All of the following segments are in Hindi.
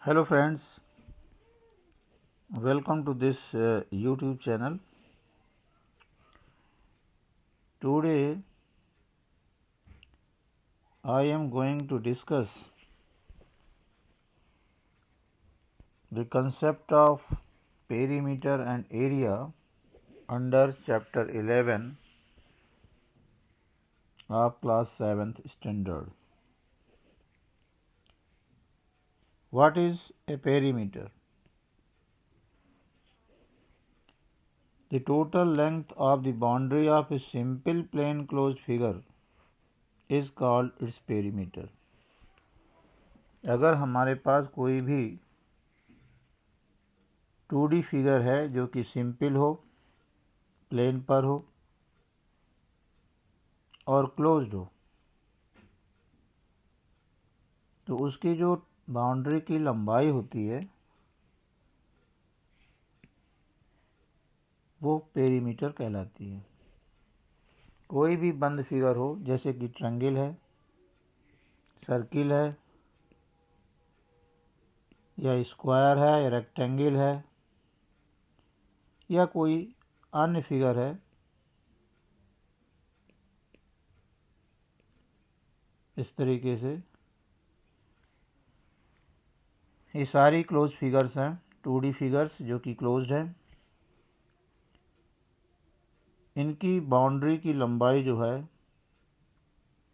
Hello friends, welcome to this YouTube channel. Today I am going to discuss the concept of perimeter and area under chapter 11 of class 7th standard. What is a perimeter? The total length of the boundary of a simple plane closed figure is called its perimeter. अगर हमारे पास कोई भी 2D फिगर है जो कि सिंपल हो, प्लेन पर हो और क्लोज्ड हो, तो उसकी जो बाउंड्री की लंबाई होती है वो पेरीमीटर कहलाती है। कोई भी बंद फिगर हो, जैसे कि ट्रायंगल है, सर्किल है, या स्क्वायर है, या रेक्टेंगल है, या कोई अन्य फिगर है, इस तरीके से ये सारी क्लोज फिगर्स हैं, 2D फिगर्स जो कि क्लोज्ड हैं। इनकी बाउंड्री की लंबाई जो है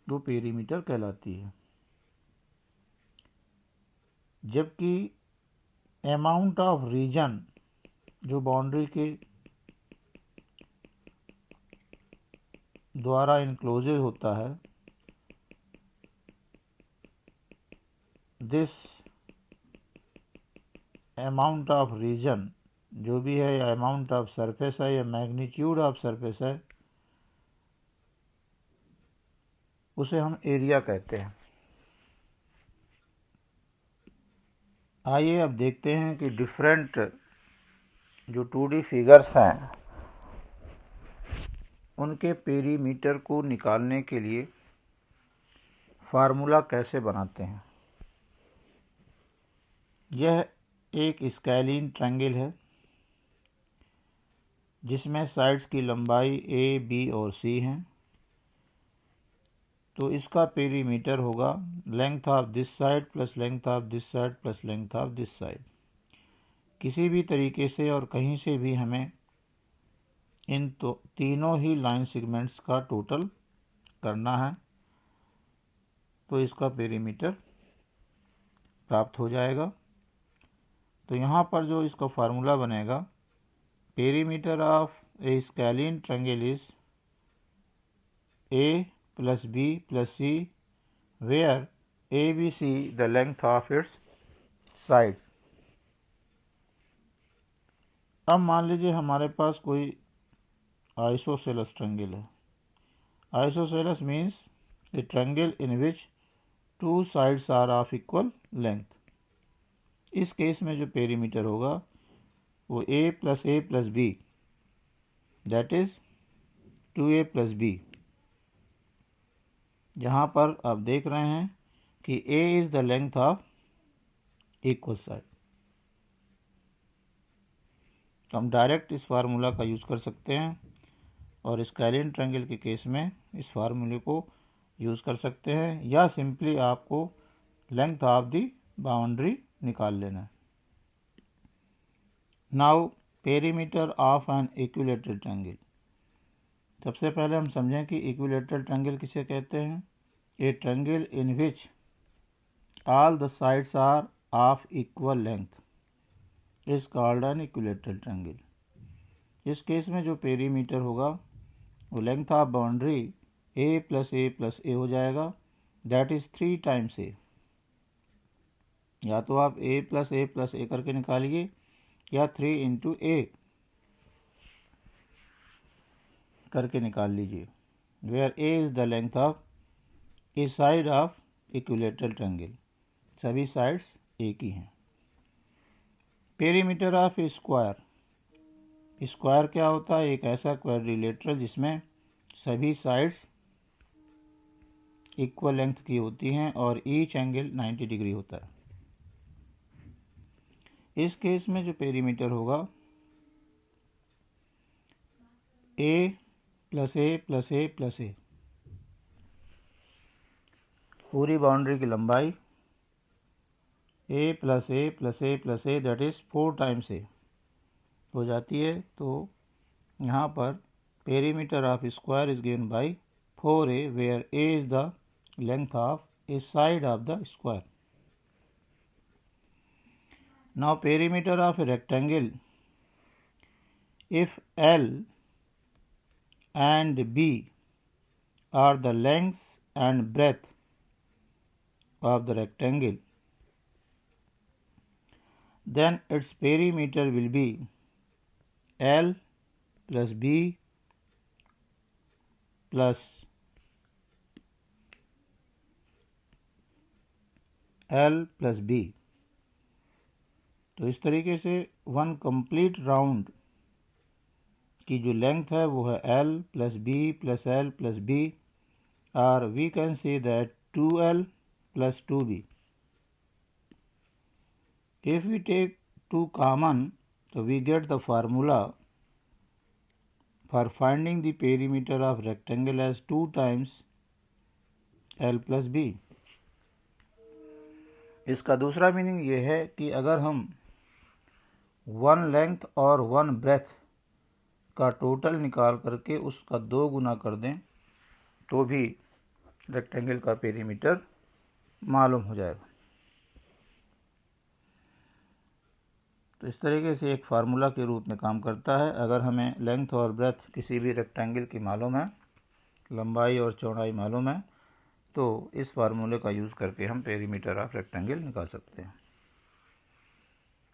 वो पेरीमीटर कहलाती है। जबकि अमाउंट ऑफ रीजन जो बाउंड्री के द्वारा इनक्लोजेज होता है, दिस अमाउंट ऑफ रीजन जो भी है, या अमाउंट ऑफ सरफेस है, या मैग्नीट्यूड ऑफ सरफेस है, उसे हम एरिया कहते हैं। आइए अब देखते हैं कि डिफरेंट जो 2D फिगर्स हैं उनके पेरीमीटर को निकालने के लिए फार्मूला कैसे बनाते हैं। यह एक स्केलीन ट्रायंगल है जिसमें साइड्स की लंबाई A, B और C हैं। तो इसका पेरीमीटर होगा length of this side plus length of this side plus length of this side. किसी भी तरीके से और कहीं से भी हमें इन तीनों ही लाइन सेगमेंट्स का टोटल करना है तो इसका पेरीमीटर प्राप्त हो जाएगा। तो यहाँ पर जो इसका फार्मूला बनेगा, perimeter of A scalene triangle is A plus B plus C, where A, B, C the length of its sides. अब मान लीजिए हमारे पास कोई आइसोसेलस ट्रायंगल है। Isosceles means a triangle in which two sides are of equal length. इस केस में जो पेरीमीटर होगा वो A plus B that is 2A plus B। जहाँ पर आप देख रहे हैं कि A is the length of equal side. तो हम डायरेक्ट इस फार्मूला का यूज़ कर सकते हैं और स्केलीन ट्रायंगल के केस में इस फार्मूले को यूज़ कर सकते हैं, या सिंपली आपको लेंथ ऑफ द बाउंड्री निकाल लेना है। Now perimeter of an equilateral triangle. सबसे पहले हम समझें कि इक्विलैटरल ट्रायंगल किसे कहते हैं। A triangle in which all the sides are of equal length is called an equilateral triangle. इस केस में जो पेरीमीटर होगा वो length of boundary A plus A plus A हो जाएगा, दैट इज 3 times A। या तो आप A plus A plus A करके निकालिए, या 3 into A करके निकाल लीजिए, where A is the length of a side of equilateral triangle. सभी साइड्स एक ही हैं। Perimeter of a square. Square क्या होता है? एक ऐसा क्वाड्रिलेटरल जिसमें सभी साइड्स इक्वल लेंथ की होती हैं और ईच एंगल 90 डिग्री होता है। इस केस में जो पेरीमीटर होगा a plus a plus a plus a, पूरी बाउंड्री की लंबाई a plus a plus a plus a that is 4 times a हो जाती है। तो यहाँ पर perimeter of square is given by 4a where a is the length of a side of the square. Now perimeter of a rectangle, if L and B are the lengths and breadth of the rectangle, then its perimeter will be L plus B plus L plus B. तो इस तरीके से वन कंप्लीट राउंड की जो लेंथ है वो है L plus b plus L plus b, और we can say that 2L plus 2B। If we take 2 common तो we get the formula for finding the perimeter of rectangle as 2 times L plus b. इसका दूसरा मीनिंग ये है कि अगर हम 1 लेंथ और 1 ब्रेथ का टोटल निकाल करके उसका 2 गुना कर दें तो भी रेक्टेंगल का पेरीमीटर मालूम हो जाएगा। तो इस तरीके से एक फार्मूला के रूप में काम करता है। अगर हमें लेंथ और ब्रेथ किसी भी रेक्टेंगल की मालूम है, लंबाई और चौड़ाई मालूम है, तो इस फार्मूले का यूज़ करके हम पेरीमीटर ऑफ रेक्टेंगल निकाल सकते हैं।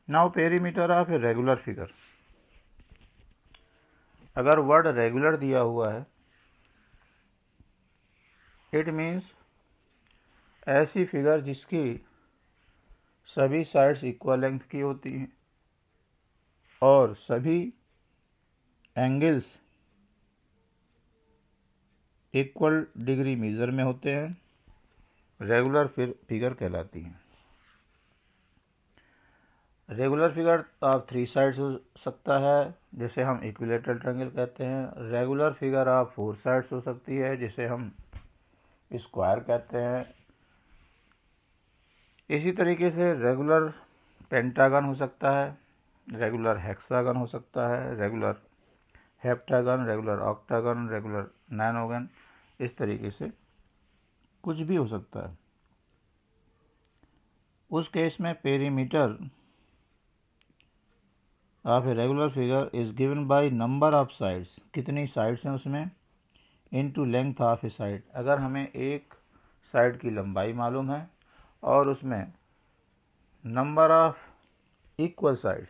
Now perimeter of a regular figure. अगर वर्ड रेगुलर दिया हुआ है, इट मीन्स ऐसी फिगर जिसकी सभी साइड्स इक्वल लेंथ की होती हैं और सभी एंगल्स इक्वल डिग्री मेजर में होते हैं, रेगुलर फिगर कहलाती हैं। रेगुलर फिगर ऑफ 3 साइड्स हो सकता है जिसे हम इक्विलेटरल ट्रायंगल कहते हैं। रेगुलर फिगर ऑफ 4 साइड्स हो सकती है जिसे हम स्क्वायर कहते हैं। इसी तरीके से रेगुलर पेंटागन हो सकता है, रेगुलर हेक्सागन हो सकता है, regular heptagon, regular octagon, regular nonagon, इस तरीके से कुछ भी हो सकता है। उस केस में perimeter of a regular figure is given by number of sides, कितनी साइड्स हैं उसमें, into length of a side. अगर हमें एक साइड की लंबाई मालूम है और उसमें नंबर ऑफ इक्वल साइड्स,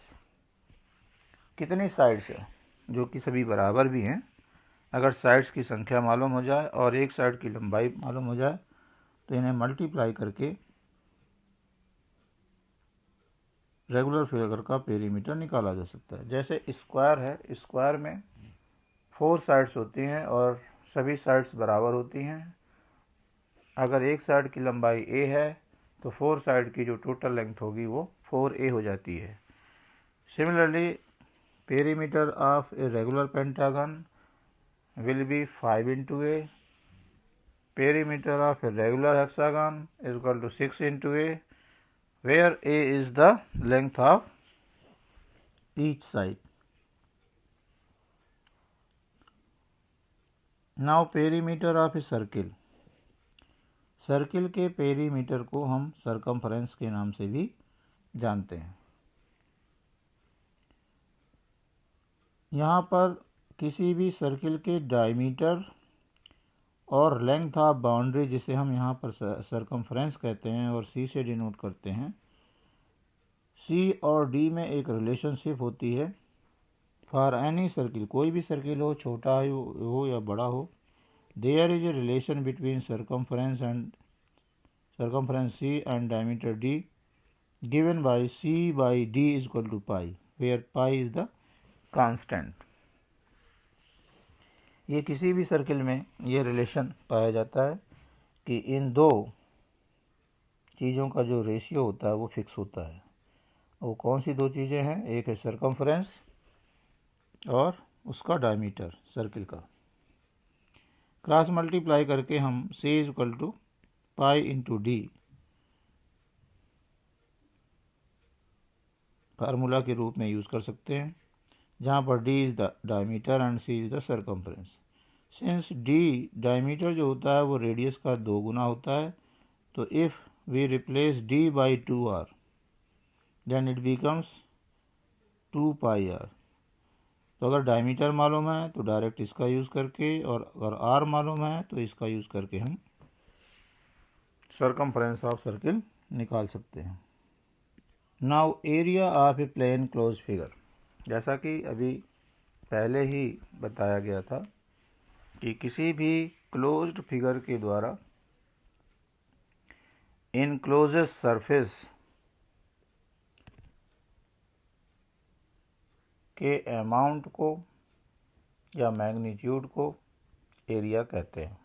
कितनी साइड्स है जो कि सभी बराबर भी हैं, अगर साइड्स की संख्या मालूम हो जाए और एक साइड की लंबाई मालूम हो जाए तो इन्हें मल्टीप्लाई करके रेगुलर फिगर का पेरीमीटर निकाला जा सकता है। जैसे स्क्वायर है, स्क्वायर में 4 साइड्स होती हैं और सभी साइड्स बराबर होती हैं। अगर एक साइड की लंबाई a है तो 4 साइड की जो टोटल लेंथ होगी वो 4a हो जाती है। Similarly perimeter of a regular pentagon will be 5 into a. Perimeter of a regular hexagon is equal to 6 into a, where a is the length of each side. Now perimeter of a circle. Circle के पेरीमीटर को हम सर्कमफ्रेंस के नाम से भी जानते हैं। यहाँ पर किसी भी सर्किल के डायमीटर और लेंथ ऑफ बाउंड्री, जिसे हम यहाँ पर सर्कमफ्रेंस कहते हैं और सी से डिनोट करते हैं, सी और डी में एक रिलेशनशिप होती है। फॉर एनी सर्किल, कोई भी सर्किल हो, छोटा हो या बड़ा हो, there is a relation between circumference C and diameter D given by C by D is equal to pi, where pi is the constant. ये किसी भी सर्किल में ये रिलेशन पाया जाता है कि इन दो चीज़ों का जो रेशियो होता है वो फिक्स होता है वो कौन सी दो चीज़ें हैं? एक है सरकमफ्रेंस और उसका डायमीटर सर्किल का। क्रॉस मल्टीप्लाई करके हम C equal to pi into D formula के रूप में यूज़ कर सकते हैं, जहाँ पर d is the diameter and C is the circumference. Since d diameter जो होता है वो रेडियस का 2 गुना होता है, तो if we replace d by 2r then it becomes 2 pi r। तो अगर डायमीटर मालूम है तो डायरेक्ट इसका यूज़ करके, और अगर r मालूम है तो इसका यूज़ करके हम सरकमफ्रेंस ऑफ सर्किल निकाल सकते हैं। Now area of a plane close figure, जैसा कि अभी पहले ही बताया गया था कि किसी भी क्लोज्ड फिगर के द्वारा इनक्लोजेड सरफेस के अमाउंट को या मैग्नीट्यूड को एरिया कहते हैं।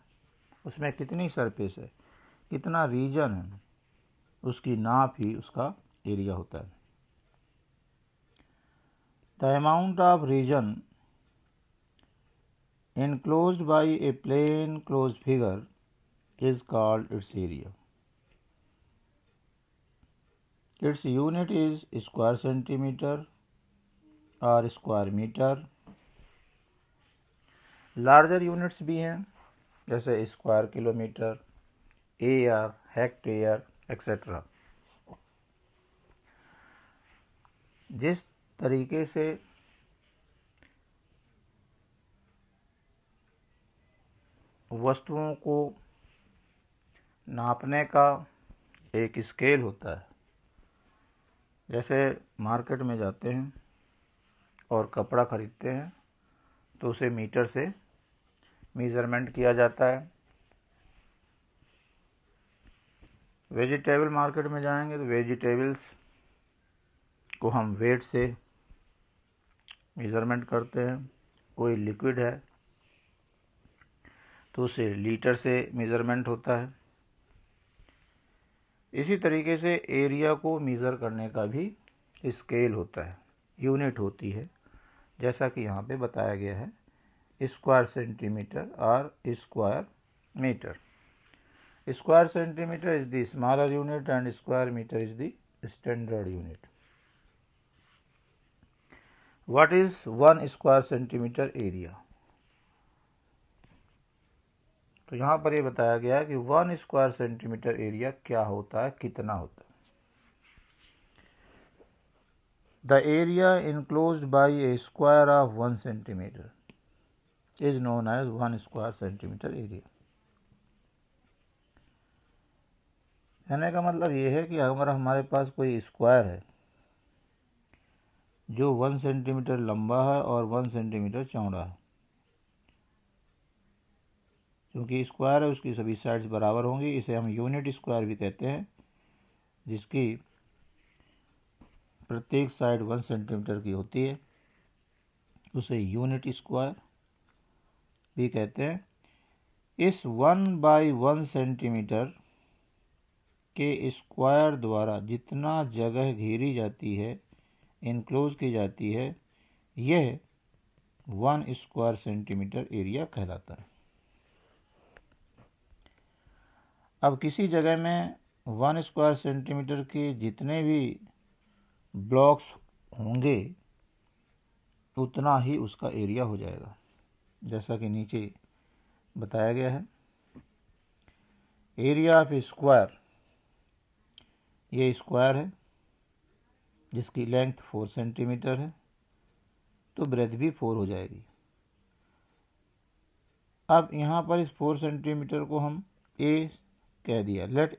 उसमें कितनी सरफेस है, कितना रीजन है, उसकी नाप ही उसका एरिया होता है। The amount of region enclosed by a plane closed figure is called its area. Its unit is square centimeter or square meter. Larger units भी हैं, जैसे square kilometre, air, hectare etcetera. जिस तरीके से वस्तुओं को नापने का एक स्केल होता है, जैसे मार्केट में जाते हैं और कपड़ा खरीदते हैं तो उसे मीटर से मेज़रमेंट किया जाता है। वेजिटेबल मार्केट में जाएंगे तो वेजिटेबल्स को हम वेट से मेज़रमेंट करते हैं। कोई लिक्विड है तो उसे लीटर से मेज़रमेंट होता है। इसी तरीके से एरिया को मेज़र करने का भी स्केल होता है, यूनिट होती है, जैसा कि यहाँ पे बताया गया है, स्क्वायर सेंटीमीटर और square metre. Square centimetre is the smaller unit and square metre is the standard unit. What is 1 square centimetre area? तो यहाँ पर ये बताया गया है कि 1 स्क्वायर सेंटीमीटर एरिया क्या होता है, कितना होता है। The area enclosed by a square of 1 centimetre is known as 1 square centimetre area. कहने का मतलब ये है कि अगर हमारे पास कोई स्क्वायर है जो 1 सेंटीमीटर लंबा है और 1 सेंटीमीटर चौड़ा है, क्योंकि स्क्वायर है उसकी सभी साइड्स बराबर होंगी, इसे हम यूनिट स्क्वायर भी कहते हैं, जिसकी प्रत्येक साइड 1 सेंटीमीटर की होती है, उसे यूनिट स्क्वायर भी कहते हैं। इस 1/1 सेंटीमीटर के स्क्वायर द्वारा जितना जगह घेरी जाती है, इनक्लोज की जाती है, यह 1 स्क्वायर सेंटीमीटर एरिया कहलाता है। अब किसी जगह में 1 स्क्वायर सेंटीमीटर के जितने भी ब्लॉक्स होंगे उतना ही उसका एरिया हो जाएगा, जैसा कि नीचे बताया गया है। एरिया ऑफ स्क्वायर, ये स्क्वायर है जिसकी लेंथ 4 सेंटीमीटर है, तो ब्रेथ भी 4 हो जाएगी। अब यहाँ पर इस 4 सेंटीमीटर को हम ए कह दिया। Let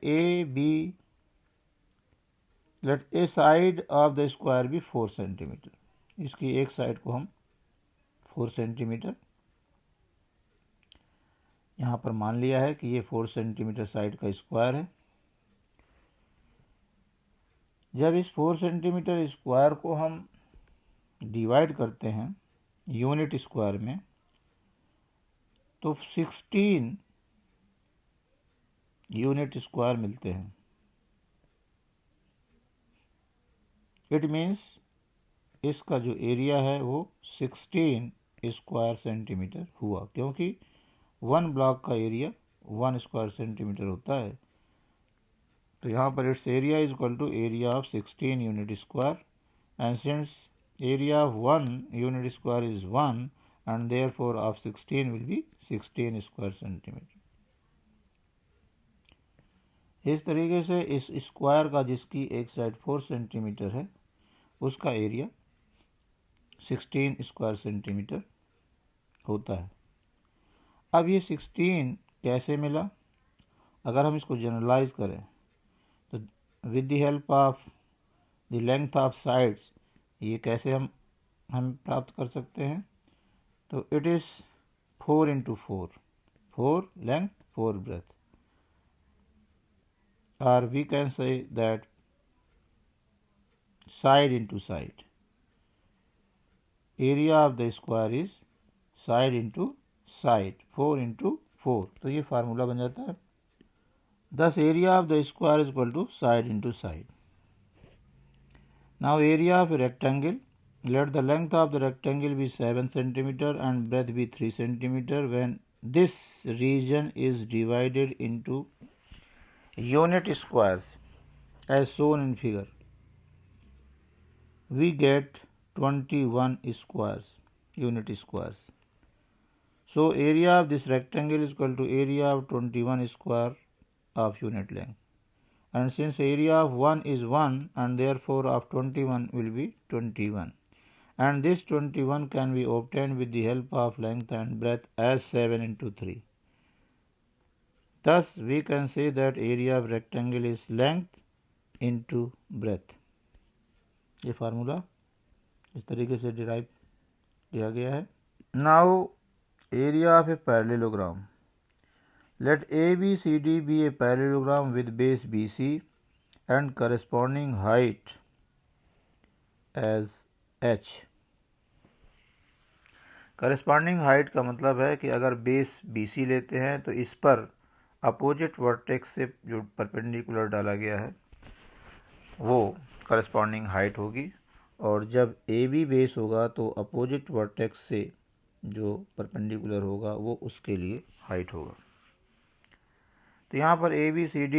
a side of the square भी 4 सेंटीमीटर। इसकी एक साइड को हम 4 सेंटीमीटर यहाँ पर मान लिया है कि ये 4 सेंटीमीटर साइड का स्क्वायर है। जब इस 4 सेंटीमीटर स्क्वायर को हम डिवाइड करते हैं यूनिट स्क्वायर में, तो 16 यूनिट स्क्वायर मिलते हैं। इट मीन्स इसका जो एरिया है वो 16 स्क्वायर सेंटीमीटर हुआ, क्योंकि 1 ब्लॉक का एरिया 1 स्क्वायर सेंटीमीटर होता है। तो यहाँ पर its area is equal to area of 16 unit square, and since area of 1 unit square is 1 and therefore of 16 will be 16 square centimetre. इस तरीके से इस स्क्वायर का जिसकी एक साइड 4 सेंटीमीटर है उसका एरिया 16 स्क्वायर सेंटीमीटर होता है। अब ये 16 कैसे मिला? अगर हम इसको जनरलाइज करें तो with the help of the length of sides ये कैसे हम प्राप्त कर सकते हैं? तो it is 4 into 4, 4 length 4 breadth, or we can say that side into side. Area of the square is side into side, 4 into 4. तो ये फार्मूला बन जाता है। Thus area of the square is equal to side into side. Now area of a rectangle. Let the length of the rectangle be 7 centimeter and breadth be 3 centimeter. When this region is divided into unit squares as shown in figure, we get 21 squares, unit squares. So area of this rectangle is equal to area of 21 square of unit length. And since area of 1 is 1 and therefore of 21 will be 21. And this 21 can be obtained with the help of length and breadth as 7 into 3. Thus we can say that area of rectangle is length into breadth. ये फार्मूला इस तरीके से डिराइव किया गया है। Now area of a parallelogram. Let ABCD be a parallelogram with base BC and corresponding height as H। Corresponding height का मतलब है कि अगर बेस BC लेते हैं तो इस पर अपोजिट वर्टेक्स से जो परपेंडिकुलर डाला गया है वो करस्पॉन्डिंग हाइट होगी, और जब AB बेस होगा तो अपोजिट वर्टेक्स से जो परपेंडिकुलर होगा वो उसके लिए हाइट होगा। तो यहाँ पर ABCD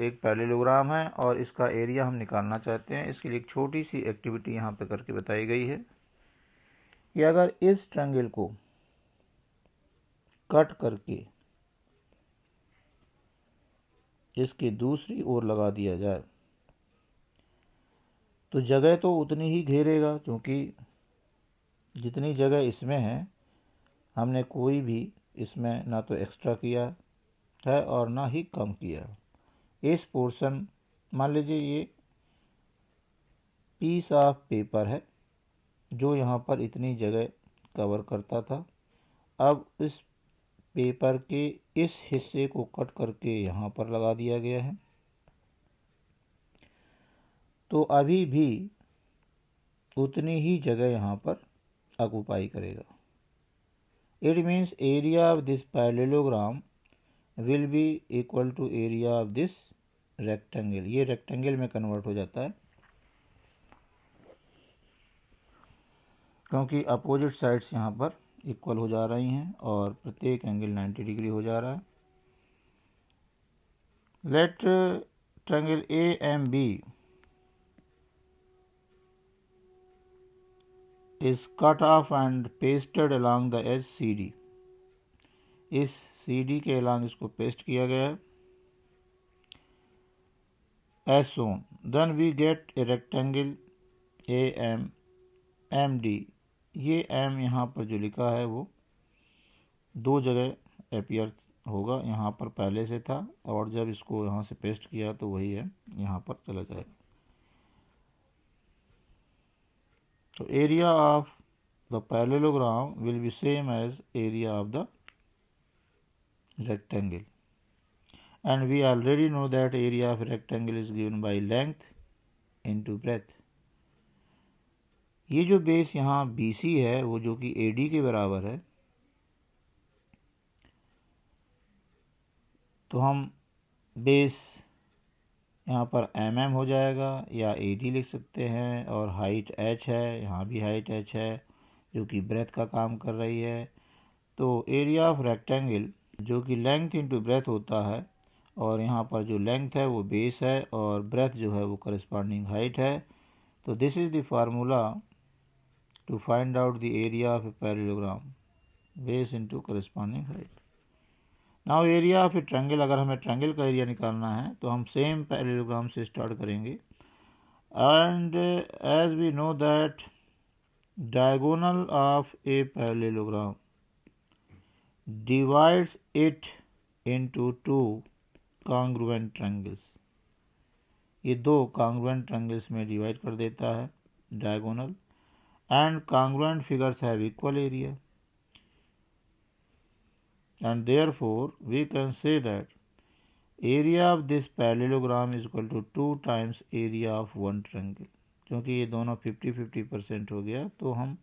एक पैरेललोग्राम है और इसका एरिया हम निकालना चाहते हैं। इसके लिए एक छोटी सी एक्टिविटी यहाँ पे करके बताई गई है कि अगर इस ट्रायंगल को कट करके इसकी दूसरी ओर लगा दिया जाए तो जगह तो उतनी ही घेरेगा, क्योंकि जितनी जगह इसमें है हमने कोई भी इसमें ना तो एक्स्ट्रा किया है और ना ही कम किया। इस पोर्शन, मान लीजिए ये पीस ऑफ पेपर है जो यहाँ पर इतनी जगह कवर करता था, अब इस पेपर के इस हिस्से को कट करके यहाँ पर लगा दिया गया है, तो अभी भी उतनी ही जगह यहाँ पर ऑक्युपाई करेगा। It means area of this parallelogram will be equal to area of this rectangle. ये रेक्टेंगल में कन्वर्ट हो जाता है क्योंकि अपोजिट साइड्स यहाँ पर इक्वल हो जा रही हैं और प्रत्येक एंगल 90 डिग्री हो जा रहा है। Let triangle AMB is cut off and pasted along the edge CD। इस CD के along इसको पेस्ट किया गया है as shown। Then we get a rectangle AMD। ये M यहाँ पर जो लिखा है वो दो जगह अपीयर होगा, यहाँ पर पहले से था और जब इसको यहाँ से पेस्ट किया तो वही है यहाँ पर चला जाएगा। So area of the parallelogram will be same as area of the rectangle, and we already know that area of rectangle is given by length into breadth। ये जो बेस यहाँ BC है वो जो कि AD के बराबर है, तो हम बेस यहाँ पर mm हो जाएगा या AD लिख सकते हैं, और हाइट h है, यहाँ भी हाइट h है जो कि ब्रेथ का काम कर रही है। तो एरिया ऑफ रेक्टेंगल जो कि लेंथ इंटू ब्रेथ होता है, और यहाँ पर जो लेंथ है वो बेस है और ब्रेथ जो है वो करस्पॉन्डिंग हाइट है। तो this is the formula to find out the area of a parallelogram, base into corresponding height. Now area of a triangle, अगर हमें ट्रायंगल का एरिया निकालना है तो हम सेम पैरेललोग्राम से स्टार्ट करेंगे। And as we know that diagonal of a parallelogram divides it into two congruent triangles, ये दो congruent triangles में डिवाइड कर देता है diagonal, and congruent figures have equal area, and therefore we can say that area of this parallelogram is equal to 2 times area of one triangle। क्योंकि ये दोनों 50-50% हो गया तो हम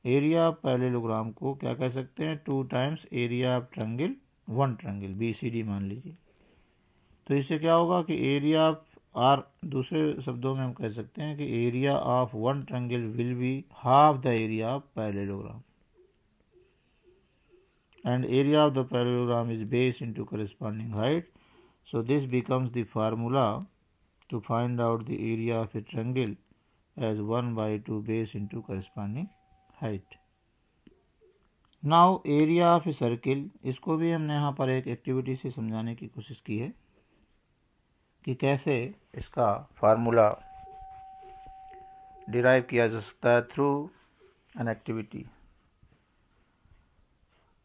एरिया ऑफ पैरेललोग्राम को क्या कह सकते हैं, 2 times area of triangle, one triangle BCD मान लीजिए। तो इससे क्या होगा कि एरिया ऑफ आर, दूसरे शब्दों में हम कह सकते हैं कि area of one triangle will be half the area of parallelogram, and area of the parallelogram is base into corresponding height. So this becomes the formula to find out the area of a triangle as 1/2 base into corresponding height. Now area of a circle, इसको भी हमने यहाँ पर एक एक्टिविटी से समझाने की कोशिश की है कि कैसे इसका फार्मूला डिराइव किया जा सकता है थ्रू एन एक्टिविटी।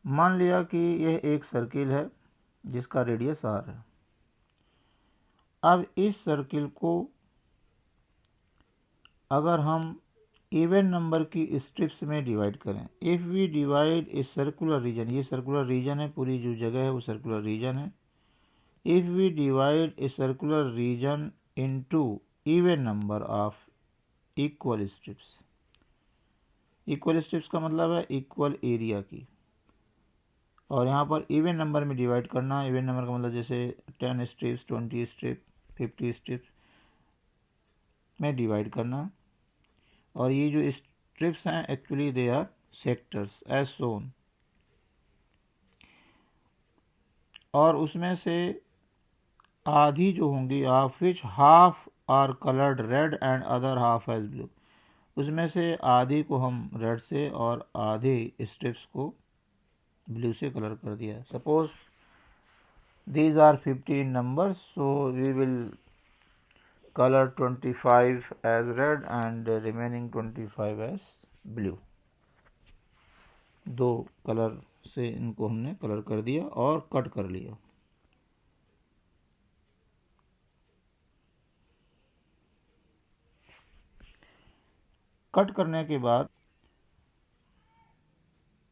मान लिया कि यह एक सर्किल है जिसका रेडियस r है। अब इस सर्किल को अगर हम इवन नंबर की स्ट्रिप्स में डिवाइड करें, if we divide a circular region, ये सर्कुलर रीजन है, पूरी जो जगह है वो सर्कुलर रीजन है। If we divide a circular region into even number of equal strips, equal strips का मतलब है इक्वल एरिया की, और यहाँ पर इवन नंबर में डिवाइड करना, इवन नंबर का मतलब जैसे 10 स्ट्रिप्स, 20 स्ट्रिप, 50 स्ट्रिप्स में डिवाइड करना। और ये जो स्ट्रिप्स हैं actually they are sectors as shown, और उसमें से आधी जो होंगी, of which half are coloured red and other half as blue, उसमें से आधी को हम रेड से और आधे स्ट्रिप्स को ब्लू से कलर कर दिया। Suppose these are 15 numbers, so we will color 25 as red and remaining 25 as blue। दो कलर से इनको हमने कलर कर दिया और कट कर लिया। कट करने के बाद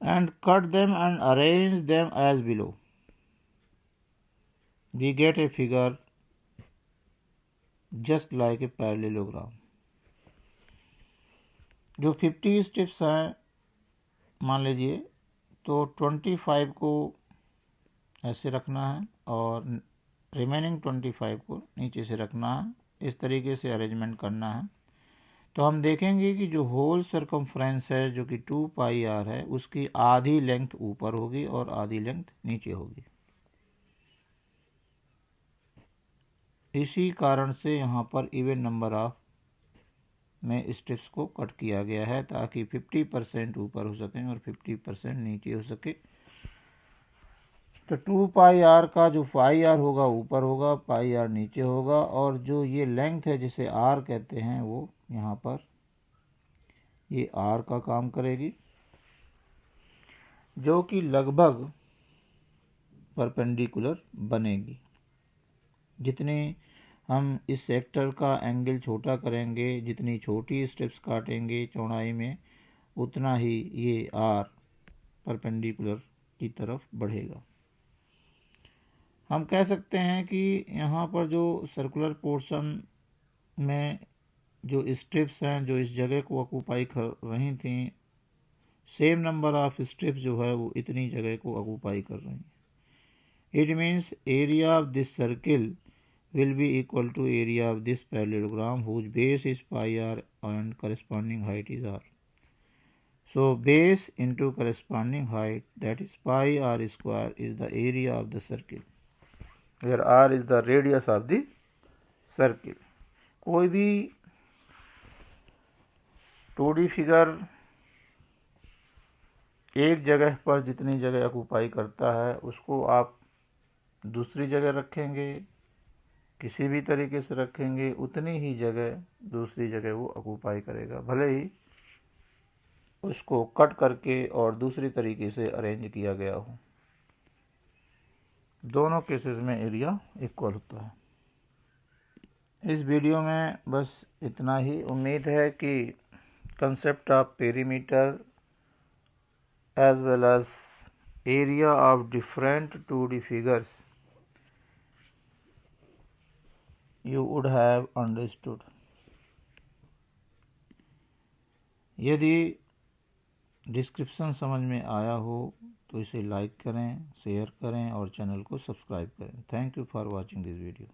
and cut them and arrange them as below, we get a figure just like a parallelogram। जो 50 स्टेप्स हैं मान लीजिए, तो 25 को ऐसे रखना है और रिमेनिंग 25 को नीचे से रखना है, इस तरीके से अरेंजमेंट करना है। तो हम देखेंगे कि जो होल सरकमफ्रेंस है जो कि 2πr है, उसकी आधी लेंथ ऊपर होगी और आधी लेंथ नीचे होगी। इसी कारण से यहाँ पर इवन नंबर ऑफ में स्ट्रिप्स को कट किया गया है ताकि 50% ऊपर हो सके और 50% नीचे हो सके। तो 2πr का जो πr होगा ऊपर होगा, πr नीचे होगा, और जो ये लेंथ है जिसे r कहते हैं वो यहाँ पर ये r का काम करेगी, जो कि लगभग परपेंडिकुलर बनेगी। जितने हम इस सेक्टर का एंगल छोटा करेंगे, जितनी छोटी स्ट्रिप्स काटेंगे चौड़ाई में, उतना ही ये r परपेंडिकुलर की तरफ बढ़ेगा। हम कह सकते हैं कि यहाँ पर जो सर्कुलर पोर्शन में जो स्ट्रिप्स हैं जो इस जगह को ऑक्यूपाई कर रही थी, सेम नंबर ऑफ स्ट्रिप्स जो है वो इतनी जगह को ऑक्यूपाई कर रही हैं। It means area of this circle will be equal to area of this parallelogram whose base is pi r and corresponding height is r. So base into corresponding height, that is pi r square, is the area of the circle, where r is the radius of the circle. कोई भी 2D फिगर एक जगह पर जितनी जगह ऑक्यूपाई करता है उसको आप दूसरी जगह रखेंगे, किसी भी तरीके से रखेंगे, उतनी ही जगह दूसरी जगह वो ऑक्यूपाई करेगा, भले ही उसको कट करके और दूसरी तरीके से अरेंज किया गया हो। दोनों केसेस में एरिया इक्वल होता है। इस वीडियो में बस इतना ही। उम्मीद है कि concept of perimeter as well as area of different 2D figures you would have understood. यदि डिस्क्रिप्शन समझ में आया हो तो इसे लाइक करें, शेयर करें और चैनल को सब्सक्राइब करें। Thank you for watching this video.